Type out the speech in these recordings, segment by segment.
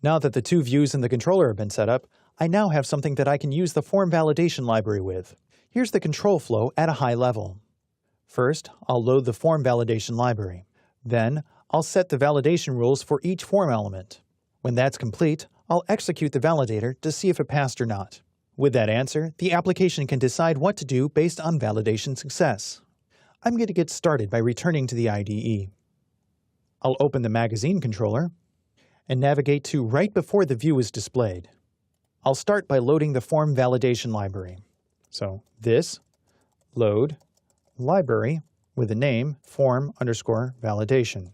Now that the two views in the controller have been set up, I now have something that I can use the form validation library with. Here's the control flow at a high level. First, I'll load the form validation library. Then, I'll set the validation rules for each form element. When that's complete, I'll execute the validator to see if it passed or not. With that answer, the application can decide what to do based on validation success. I'm going to get started by returning to the IDE. I'll open the magazine controller and navigate to right before the view is displayed. I'll start by loading the form validation library. So this load library with the name form_validation.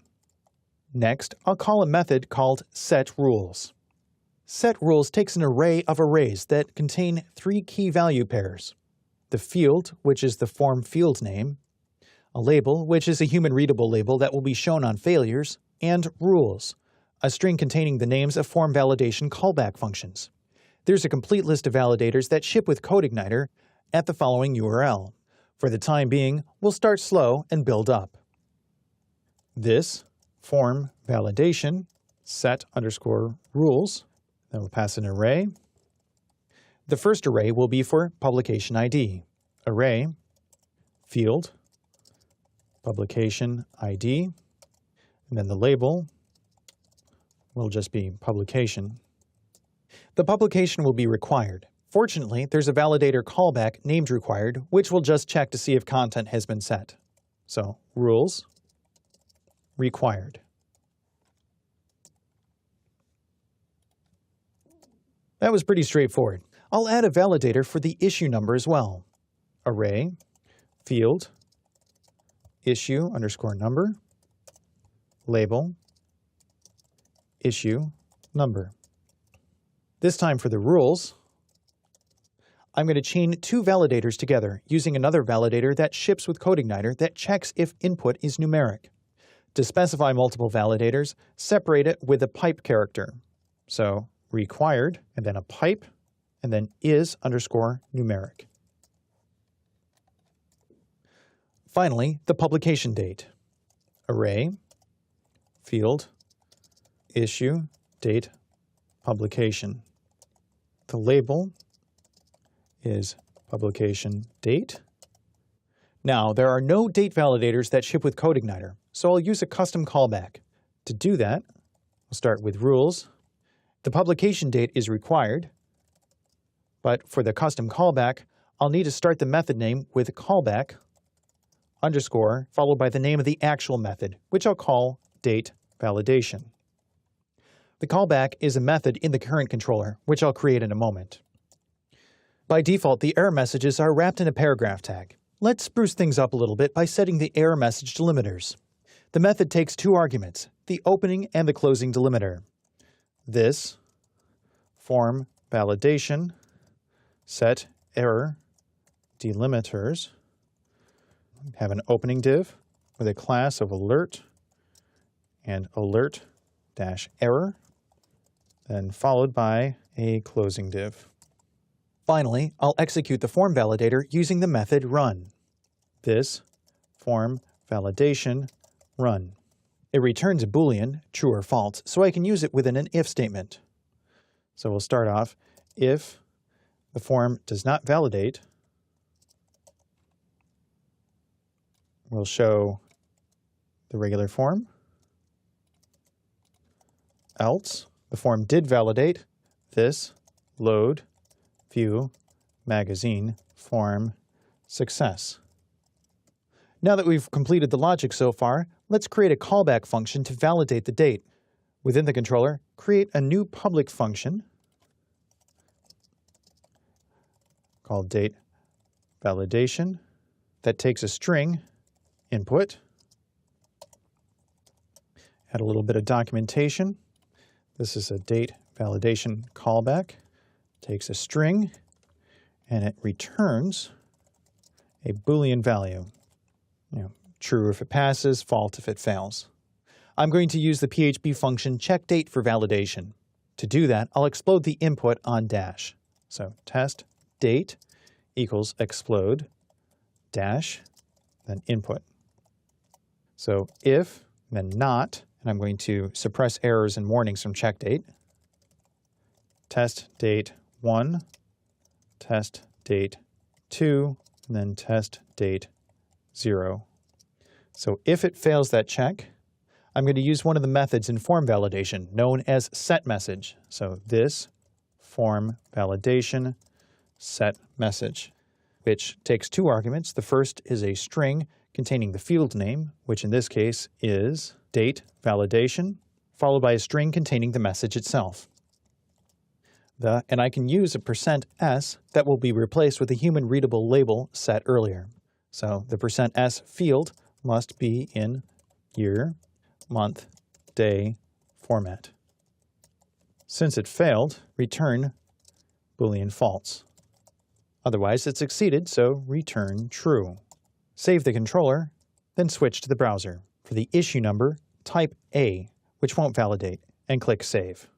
Next, I'll call a method called setRules. setRules takes an array of arrays that contain 3 key value pairs: the field, which is the form field name, a label, which is a human-readable label that will be shown on failures, and rules, a string containing the names of form validation callback functions. There's a complete list of validators that ship with CodeIgniter at the following URL. For the time being, we'll start slow and build up. This form validation set_rules, then we'll pass an array. The first array will be for publication ID. Array field publication ID, and then the label will just be publication. The publication will be required. Fortunately, there's a validator callback named required, which will just check to see if content has been set. So, rules required. That was pretty straightforward. I'll add a validator for the issue number as well. Array field issue_number label issue number. This time for the rules, I'm going to chain 2 validators together using another validator that ships with CodeIgniter that checks if input is numeric. To specify multiple validators, separate it with a pipe character. So required, and then a pipe, and then is_numeric. Finally, the publication date. Array field issue date publication. The label is publication date. Now, there are no date validators that ship with CodeIgniter, so I'll use a custom callback. To do that, we'll start with rules. The publication date is required, but for the custom callback, I'll need to start the method name with callback underscore followed by the name of the actual method, which I'll call date validation. The callback is a method in the current controller, which I'll create in a moment. By default, the error messages are wrapped in a paragraph tag. Let's spruce things up a little bit by setting the error message delimiters. The method takes 2 arguments, the opening and the closing delimiter. This form validation set error delimiters have an opening div with a class of alert and alert-error, then followed by a closing div. Finally, I'll execute the form validator using the method run. This form validation run. It returns a Boolean, true or false, so I can use it within an if statement. So we'll start off, if the form does not validate, we'll show the regular form. Else, the form did validate, this load view magazine form success. Now that we've completed the logic so far, let's create a callback function to validate the date. Within the controller, create a new public function called date validation that takes a string input. Add a little bit of documentation. This is a date validation callback. Takes a string and it returns a Boolean value. True if it passes, false if it fails. I'm going to use the PHP function checkDate for validation. To do that, I'll explode the input on dash. So test date equals explode dash, then input. So if, then not, and I'm going to suppress errors and warnings from checkDate. test date 1, test date 2, and then test date 0. So if it fails that check, I'm going to use one of the methods in form validation known as setMessage. So this form validation setMessage, which takes two arguments. The first is a string containing the field name, which in this case is date validation, followed by a string containing the message itself. And I can use a %s that will be replaced with a human readable label set earlier. So the %s field must be in year, month, day format. Since it failed, return Boolean false. Otherwise, it succeeded, so return true. Save the controller, then switch to the browser. For the issue number, type A, which won't validate, and click Save.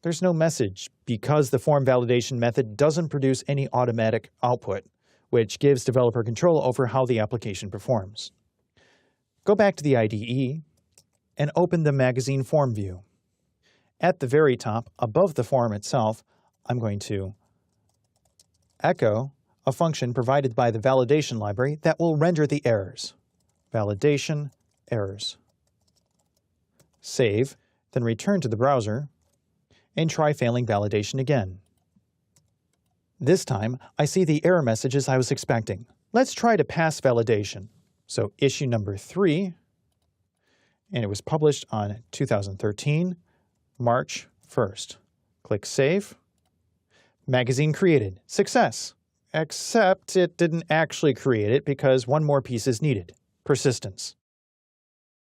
There's no message because the form validation method doesn't produce any automatic output, which gives developer control over how the application performs. Go back to the IDE and open the magazine form view. At the very top, above the form itself, I'm going to echo a function provided by the validation library that will render the errors. Validation errors. Save, then return to the browser and try failing validation again. This time, I see the error messages I was expecting. Let's try to pass validation. So issue number 3, and it was published on 2013, March 1st. Click Save. Magazine created. Success. Except it didn't actually create it because one more piece is needed. Persistence.